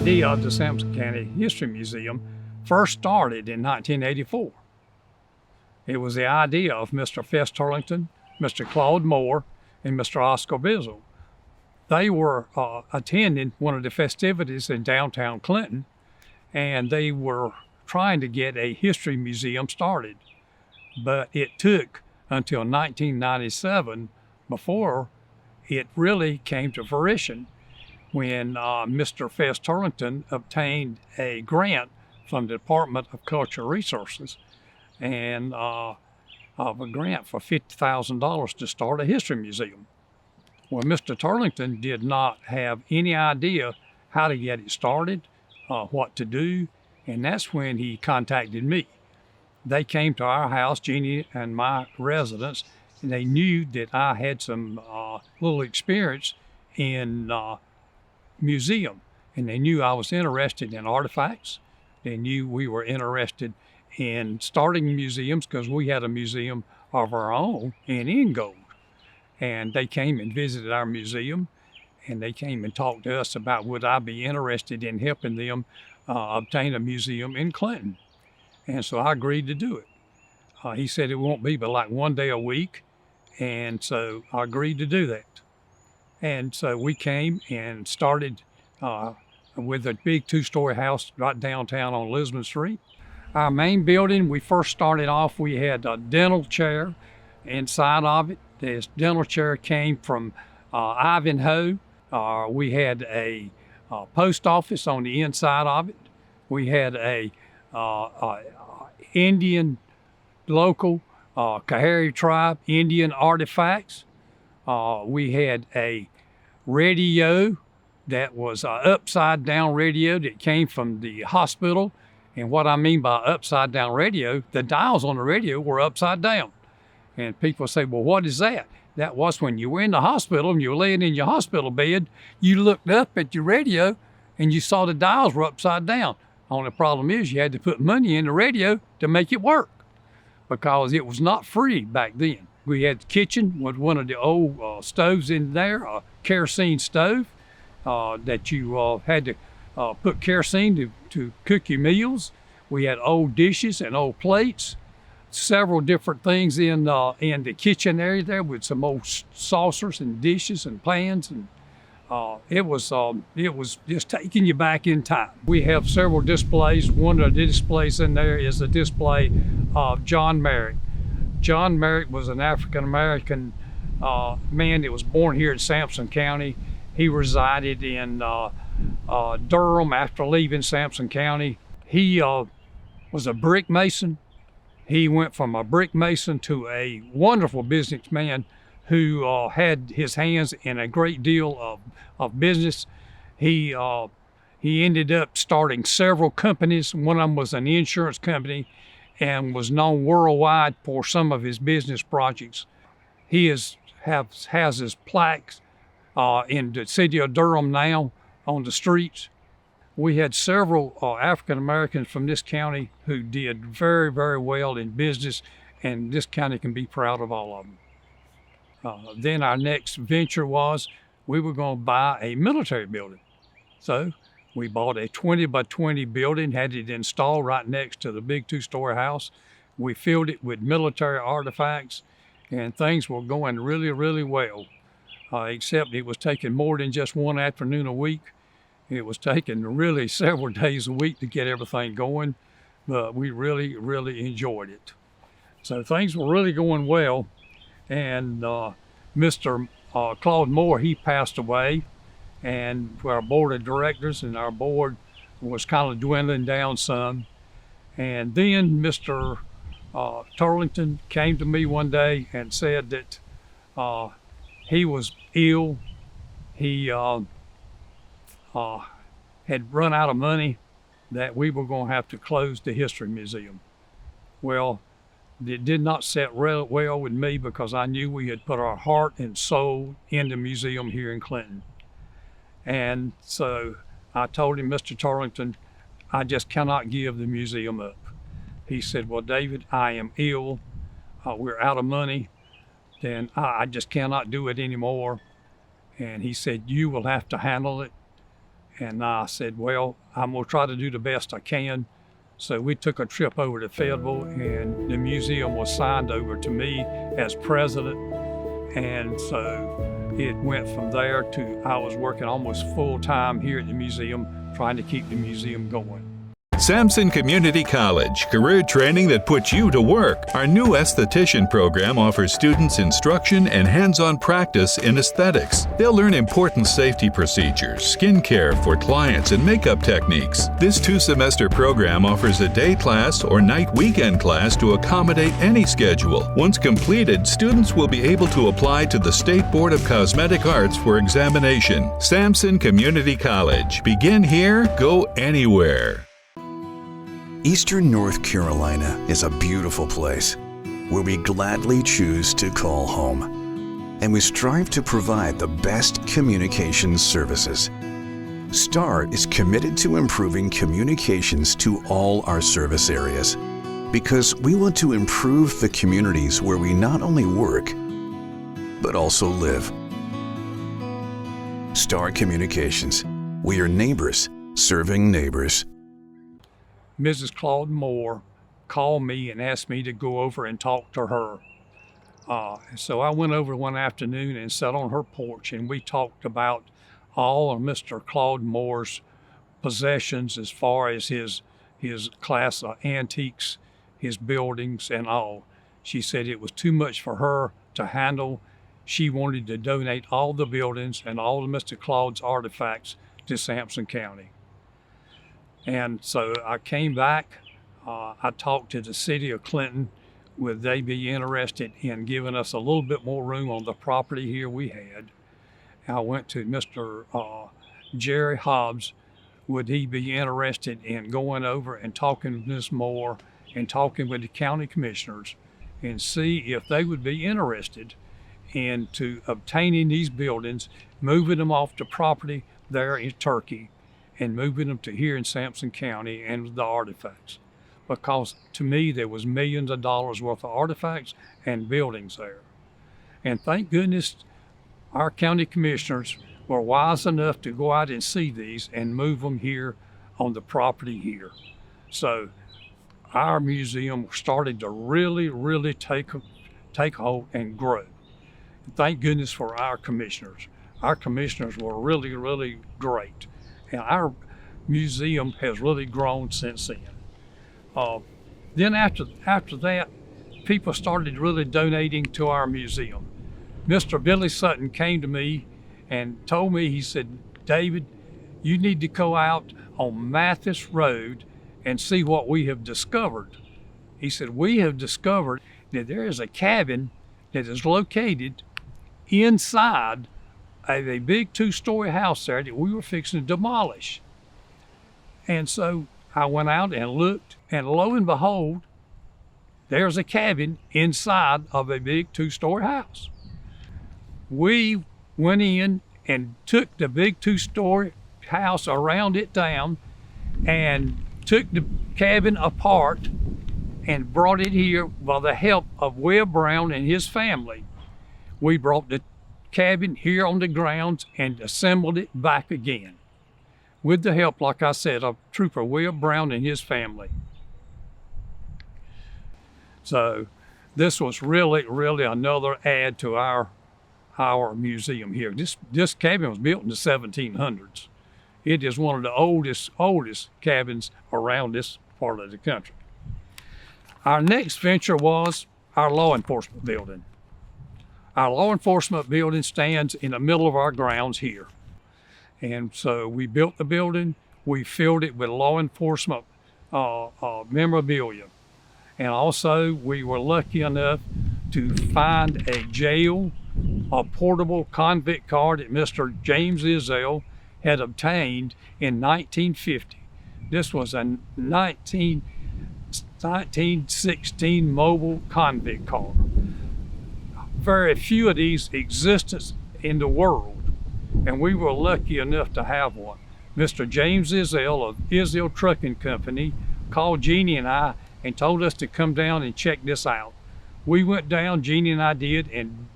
idea of the Sampson County History Museum first started in 1984. It was the idea of Mr. Fess Turlington, Mr. Claude Moore, and Mr. Oscar Bizzle. They were attending one of the festivities in downtown Clinton, and they were trying to get a history museum started. But it took until 1997 before it really came to fruition, when Mr. Fess Turlington obtained a grant from the Department of Cultural Resources and of a grant for $50,000 to start a history museum. Well, Mr. Turlington did not have any idea how to get it started, what to do, and that's when he contacted me. They came to our house, Jeannie and my residence, and they knew that I had some little experience in museum, and they knew I was interested in artifacts. They knew we were interested in starting museums because we had a museum of our own in Ingold. And they came and visited our museum, and they came and talked to us about would I be interested in helping them obtain a museum in Clinton. And so I agreed to do it. He said it won't be but like one day a week, and so I agreed to do that. And so we came and started with a big two-story house right downtown on Lisbon Street. Our main building, we first started off, we had a dental chair inside of it. This dental chair came from Ivanhoe. We had a post office on the inside of it. We had a Indian local Kahari tribe Indian artifacts. We had a radio that was an upside down radio that came from the hospital. And what I mean by upside down radio, the dials on the radio were upside down. And people say, well, what is that? That was when you were in the hospital and you were laying in your hospital bed, you looked up at your radio and you saw the dials were upside down. Only problem is you had to put money in the radio to make it work because it was not free back then. We had the kitchen with one of the old stoves in there, a kerosene stove that you had to put kerosene to cook your meals. We had old dishes and old plates, several different things in the kitchen area there with some old saucers and dishes and pans, and it was just taking you back in time. We have several displays. One of the displays in there is a display of John Merrick. John Merrick was an African-American man that was born here in Sampson County. He resided in Durham after leaving Sampson County. He was a brick mason. He went from a brick mason to a wonderful businessman who had his hands in a great deal of business. He ended up starting several companies. One of them was an insurance company and was known worldwide for some of his business projects. He has his plaques in the city of Durham now on the streets. We had several African Americans from this county who did very, very well in business, and this county can be proud of all of them. Then our next venture was we were going to buy a military building. So we bought a 20 by 20 building, had it installed right next to the big two-story house. We filled it with military artifacts, and things were going really, really well, except it was taking more than just one afternoon a week. It was taking really several days a week to get everything going, but we really, really enjoyed it. So things were really going well, and Mr. Claude Moore, he passed away, and our board of directors and our board was kind of dwindling down some. And then Mr. Turlington came to me one day and said that he was ill. He had run out of money, that we were going to have to close the History Museum. Well, it did not sit well with me because I knew we had put our heart and soul in the museum here in Clinton. And so I told him, Mr. Turlington, I just cannot give the museum up. He said, well, David, I am ill. We're out of money. Then I just cannot do it anymore. And he said, you will have to handle it. And I said, well, I'm gonna try to do the best I can. So we took a trip over to Fayetteville, and the museum was signed over to me as president. And so it went from there to I was working almost full time here at the museum, trying to keep the museum going. Sampson Community College, career training that puts you to work. Our new esthetician program offers students instruction and hands-on practice in aesthetics. They'll learn important safety procedures, skin care for clients, and makeup techniques. This 2-semester program offers a day class or night weekend class to accommodate any schedule. Once completed, students will be able to apply to the State Board of Cosmetic Arts for examination. Sampson Community College. Begin here, go anywhere. Eastern North Carolina is a beautiful place where we gladly choose to call home, and we strive to provide the best communications services. STAR is committed to improving communications to all our service areas because we want to improve the communities where we not only work, but also live. STAR Communications. We are neighbors serving neighbors. Mrs. Claude Moore called me and asked me to go over and talk to her. So I went over one afternoon and sat on her porch, and we talked about all of Mr. Claude Moore's possessions as far as his class of antiques, his buildings and all. She said it was too much for her to handle. She wanted to donate all the buildings and all of Mr. Claude's artifacts to Sampson County. And so I came back, I talked to the city of Clinton, would they be interested in giving us a little bit more room on the property here we had. I went to Mr. Jerry Hobbs, would he be interested in going over and talking with Ms. Moore and talking with the county commissioners and see if they would be interested in obtaining these buildings, moving them off the property there in Turkey, and moving them to here in Sampson County and the artifacts. Because to me, there was millions of dollars worth of artifacts and buildings there. And thank goodness our county commissioners were wise enough to go out and see these and move them here on the property here. So our museum started to really take hold and grow. And thank goodness for our commissioners. Our commissioners were really great. And our museum has really grown since then. Then after that, people started really donating to our museum. Mr. Billy Sutton came to me and told me, he said, David, you need to go out on Mathis Road and see what we have discovered. He said, we have discovered that there is a cabin that is located inside a big 2-story house there that we were fixing to demolish. And so I went out and looked, and lo and behold, there's a cabin inside of a big 2-story house. We went in and took the big 2-story house around it down and took the cabin apart and brought it here by the help of Webb Brown and his family. We brought the cabin here on the grounds and assembled it back again with the help, like I said, of Trooper Webb Brown and his family. So this was really another add to our museum here. This cabin was built in the 1700s. It is one of the oldest cabins around this part of the country. Our next venture was our law enforcement building. Our law enforcement building stands in the middle of our grounds here. And so we built the building, we filled it with law enforcement memorabilia. And also we were lucky enough to find a jail, a portable convict card that Mr. James Izell had obtained in 1950. This was a 1916 mobile convict card. Very few of these exist in the world, and we were lucky enough to have one. Mr. James Izell of Izell Trucking Company called Jeannie and I and told us to come down and check this out. We went down, Jeannie and I did, and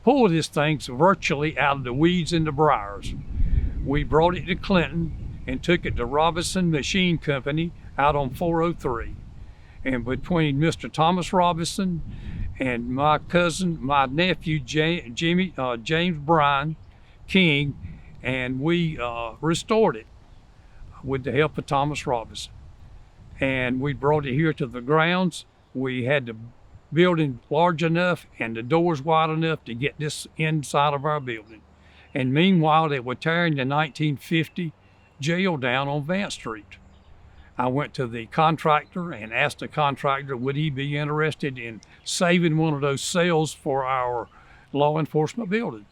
pulled this thing virtually out of the weeds and the briars. We brought it to Clinton and took it to Robinson Machine Company out on 403. And between Mr. Thomas Robinson and my nephew, James Bryan King, and we restored it with the help of Thomas Robinson. And we brought it here to the grounds. We had the building large enough and the doors wide enough to get this inside of our building. And meanwhile, they were tearing the 1950 jail down on Vance Street. I went to the contractor and asked the contractor, would he be interested in saving one of those cells for our law enforcement building?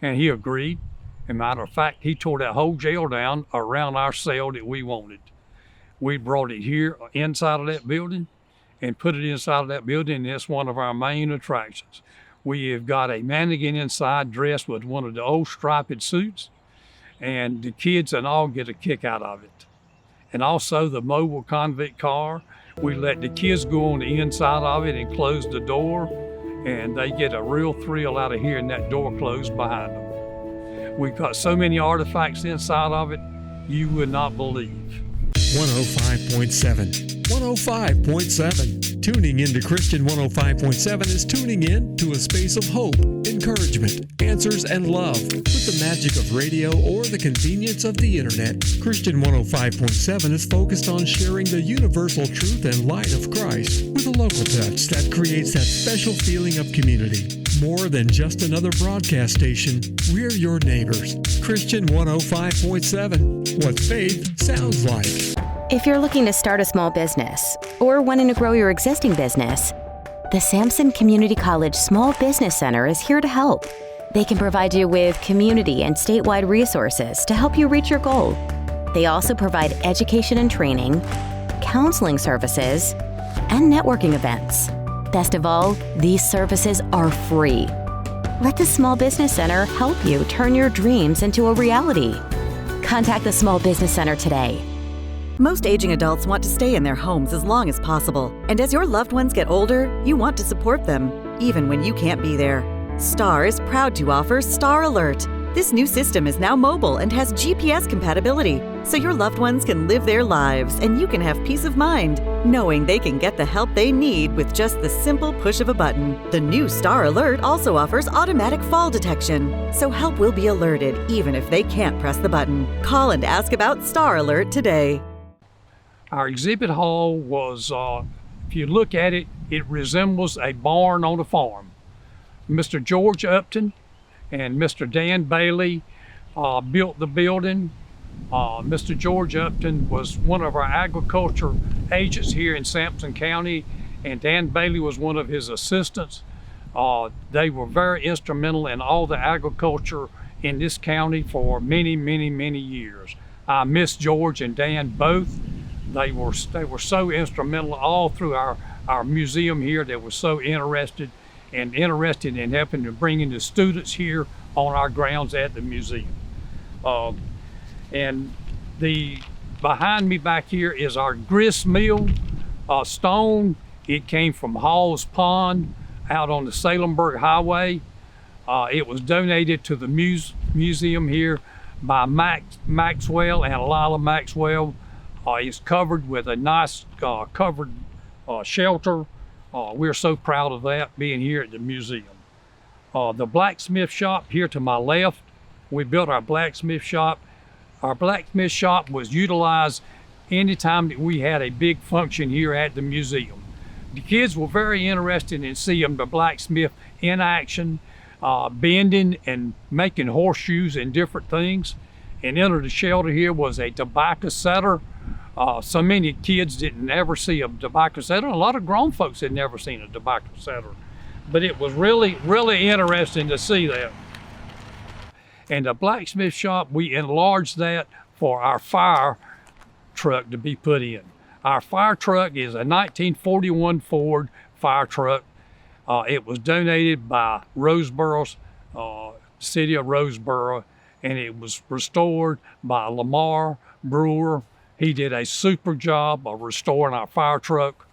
And he agreed. As a matter of fact, he tore that whole jail down around our cell that we wanted. We brought it here inside of that building and put it inside of that building, and it's one of our main attractions. We have got a mannequin inside dressed with one of the old striped suits, and the kids and all get a kick out of it. And also the mobile convict car, we let the kids go on the inside of it and close the door, and they get a real thrill out of hearing that door close behind them. We've got so many artifacts inside of it, you would not believe. 105.7. 105.7. Tuning into Christian 105.7 is tuning in to a space of hope, encouragement, answers, and love. With the magic of radio or the convenience of the internet, Christian 105.7 is focused on sharing the universal truth and light of Christ with a local touch that creates that special feeling of community. More than just another broadcast station, we're your neighbors. Christian 105.7. What faith sounds like. If you're looking to start a small business or wanting to grow your existing business, the Sampson Community College Small Business Center is here to help. They can provide you with community and statewide resources to help you reach your goal. They also provide education and training, counseling services, and networking events. Best of all, these services are free. Let the Small Business Center help you turn your dreams into a reality. Contact the Small Business Center today. Most aging adults want to stay in their homes as long as possible. And as your loved ones get older, you want to support them, even when you can't be there. Star is proud to offer Star Alert. This new system is now mobile and has GPS compatibility, so your loved ones can live their lives and you can have peace of mind, knowing they can get the help they need with just the simple push of a button. The new Star Alert also offers automatic fall detection, so help will be alerted even if they can't press the button. Call and ask about Star Alert today. Our exhibit hall was, if you look at it, it resembles a barn on a farm. Mr. George Upton and Mr. Dan Bailey built the building. Mr. George Upton was one of our agriculture agents here in Sampson County, and Dan Bailey was one of his assistants. They were very instrumental in all the agriculture in this county for many, many, many years. I miss George and Dan both. They were so instrumental all through our museum here. They were so interested in helping to bring in the students here on our grounds at the museum. And behind me back here is our grist mill stone. It came from Hall's Pond out on the Salemburg Highway. It was donated to the museum here by Maxwell and Lila Maxwell. It's covered with a nice covered shelter. We're so proud of that, being here at the museum. The blacksmith shop here to my left, we built our blacksmith shop. Our blacksmith shop was utilized anytime that we had a big function here at the museum. The kids were very interested in seeing the blacksmith in action, bending and making horseshoes and different things. And under the shelter here was a tobacco setter. So many kids didn't ever see a tobacco setter. A lot of grown folks had never seen a tobacco setter. But it was really, really interesting to see that. And the blacksmith shop, we enlarged that for our fire truck to be put in. Our fire truck is a 1941 Ford fire truck. It was donated by Roseboro's, city of Roseboro, and it was restored by Lamar Brewer. He did a super job of restoring our fire truck.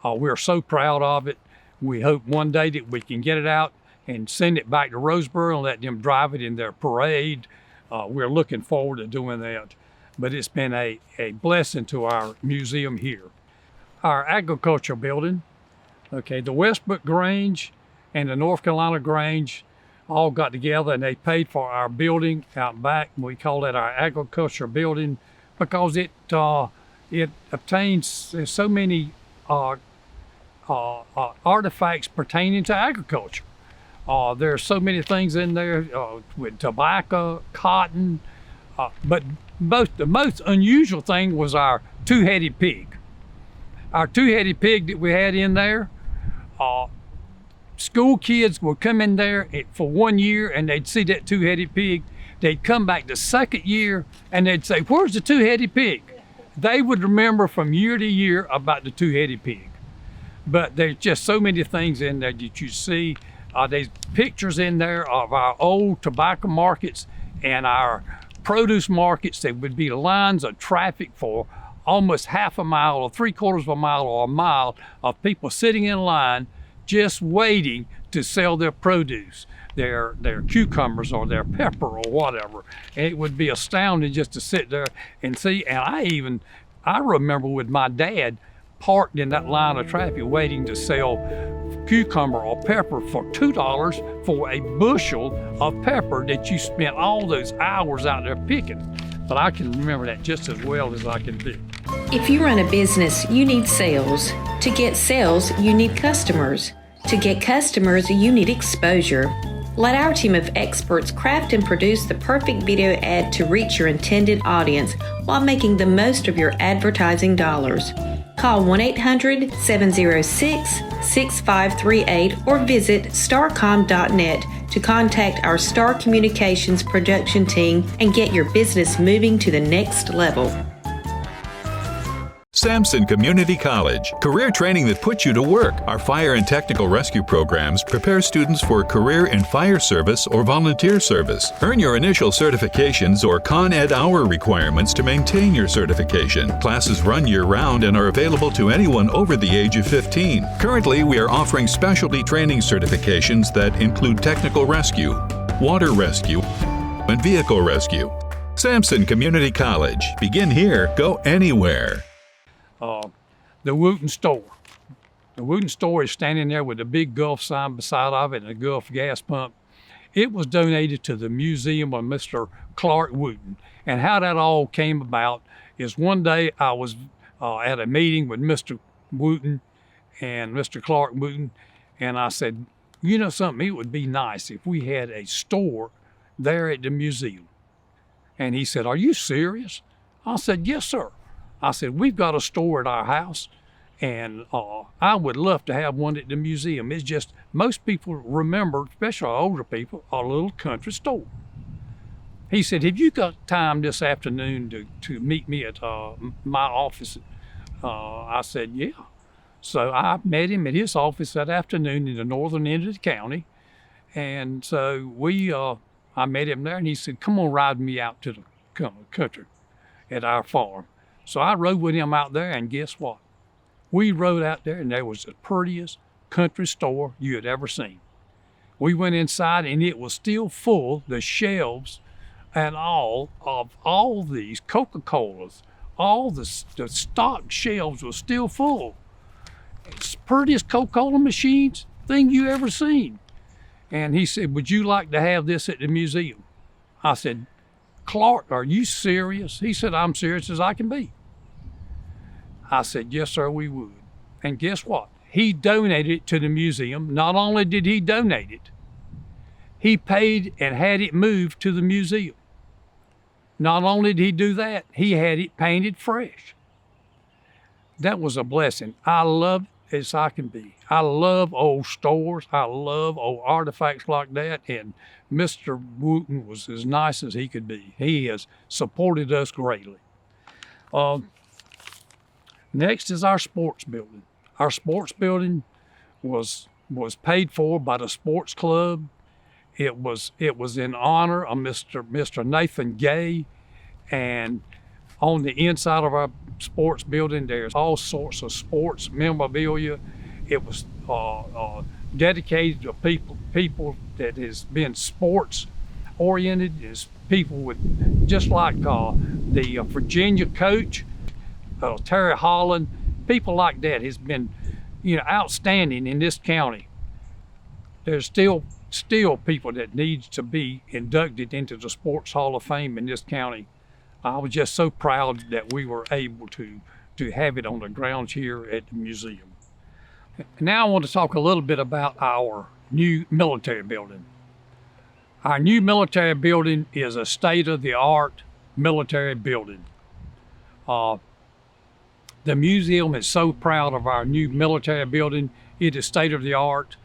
We're so proud of it. We hope one day that we can get it out and send it back to Roseboro and let them drive it in their parade we're looking forward to doing that. But it's been a blessing to our museum here. Our agriculture building, okay, the Westbrook Grange and the North Carolina Grange all got together and they paid for our building out back. We call it our agriculture building because it obtains so many artifacts pertaining to agriculture. There are so many things in there with tobacco, cotton, but the most unusual thing was our two-headed pig. Our two-headed pig that we had in there, school kids would come in there for 1 year and they'd see that two-headed pig. They'd come back the second year and they'd say, "Where's the two-headed pig?" They would remember from year to year about the two-headed pig. But there's just so many things in there that you see. There's pictures in there of our old tobacco markets and our produce markets. There would be lines of traffic for almost half a mile or 3/4 of a mile or a mile of people sitting in line just waiting to sell their produce, their cucumbers or their pepper or whatever. And it would be astounding just to sit there and see. And I remember with my dad parked in that line of traffic waiting to sell cucumber or pepper for $2 for a bushel of pepper that you spent all those hours out there picking. But I can remember that just as well as I can do. If you run a business, you need sales. To get sales, you need customers. To get customers, you need exposure. Let our team of experts craft and produce the perfect video ad to reach your intended audience while making the most of your advertising dollars. Call 1-800-706-6538 or visit starcom.net to contact our Star Communications production team and get your business moving to the next level. Sampson Community College, career training that puts you to work. Our fire and technical rescue programs prepare students for a career in fire service or volunteer service. Earn your initial certifications or Con Ed hour requirements to maintain your certification. Classes run year-round and are available to anyone over the age of 15. Currently, we are offering specialty training certifications that include technical rescue, water rescue, and vehicle rescue. Sampson Community College. Begin here, go anywhere. The Wooten store. The Wooten store is standing there with a big Gulf sign beside of it and a Gulf gas pump. It was donated to the museum of Mr. Clark Wooten. And how that all came about is one day I was at a meeting with Mr. Wooten and Mr. Clark Wooten, and I said, "You know something, it would be nice if we had a store there at the museum." And he said, "Are you serious?" I said, "Yes, sir." I said, "We've got a store at our house, and I would love to have one at the museum. It's just most people remember, especially our older people, a little country store." He said, "Have you got time this afternoon to meet me at my office?" I said, "Yeah." So I met him at his office that afternoon in the northern end of the county. And so I met him there, and he said, "Come on, ride me out to the country at our farm." So I rode with him out there, and guess what? We rode out there, and there was the prettiest country store you had ever seen. We went inside, and it was still full, the shelves and all of all these Coca-Colas, all the stock shelves were still full. It's the prettiest Coca-Cola machines thing you ever seen. And he said, "Would you like to have this at the museum?" I said, "Clark, are you serious?" He said, "I'm serious as I can be." I said, "Yes, sir, we would." And guess what? He donated it to the museum. Not only did he donate it, he paid and had it moved to the museum. Not only did he do that, he had it painted fresh. That was a blessing. I love it as I can be. I love old stores. I love old artifacts like that. And Mr. Wooten was as nice as he could be. He has supported us greatly. Next is our sports building. Our sports building was paid for by the sports club. It was in honor of Mr. Nathan Gay, and on the inside of our sports building, there's all sorts of sports memorabilia. It was dedicated to people that has been sports oriented, is people with, just like the Virginia coach, Terry Holland, people like that has been, outstanding in this county. There's still people that needs to be inducted into the Sports Hall of Fame in this county. I was just so proud that we were able to have it on the grounds here at the museum. Now I want to talk a little bit about our new military building. Our new military building is a state-of-the-art military building. The museum is so proud of our new military building. It is state-of-the-art.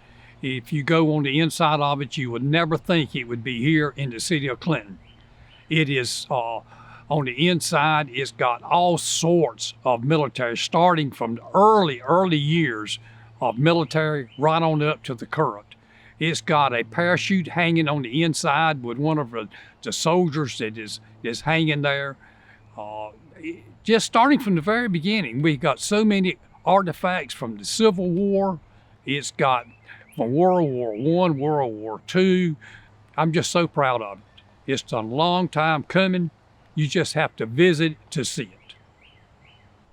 If you go on the inside of it, you would never think it would be here in the city of Clinton. It is, on the inside, it's got all sorts of military, starting from the early years of military right on up to the current. It's got a parachute hanging on the inside with one of the soldiers that is hanging there. Just starting from the very beginning, we got so many artifacts from the Civil War. It's got from World War I, World War II. I'm just so proud of it. It's a long time coming. You just have to visit to see it.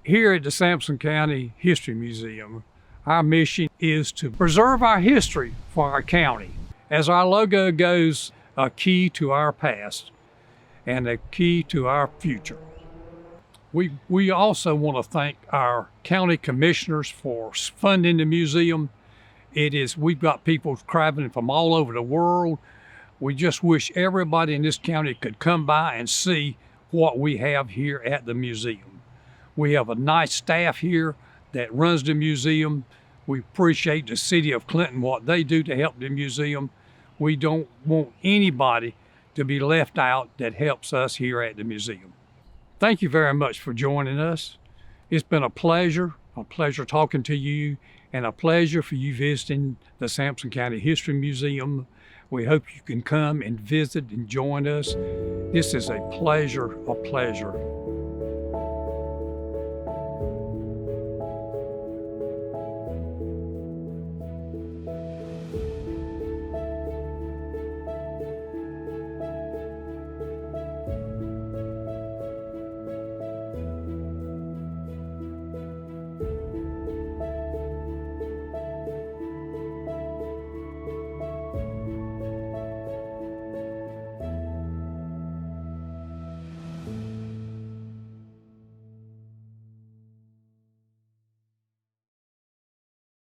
Here at the Sampson County History Museum, our mission is to preserve our history for our county. As our logo goes, a key to our past and a key to our future. We also want to thank our county commissioners for funding the museum. We've got people traveling from all over the world. We just wish everybody in this county could come by and see what we have here at the museum. We have a nice staff here that runs the museum. We appreciate the city of Clinton, what they do to help the museum. We don't want anybody to be left out that helps us here at the museum. Thank you very much for joining us. It's been a pleasure talking to you, and a pleasure for you visiting the Sampson County History Museum. We hope you can come and visit and join us. This is a pleasure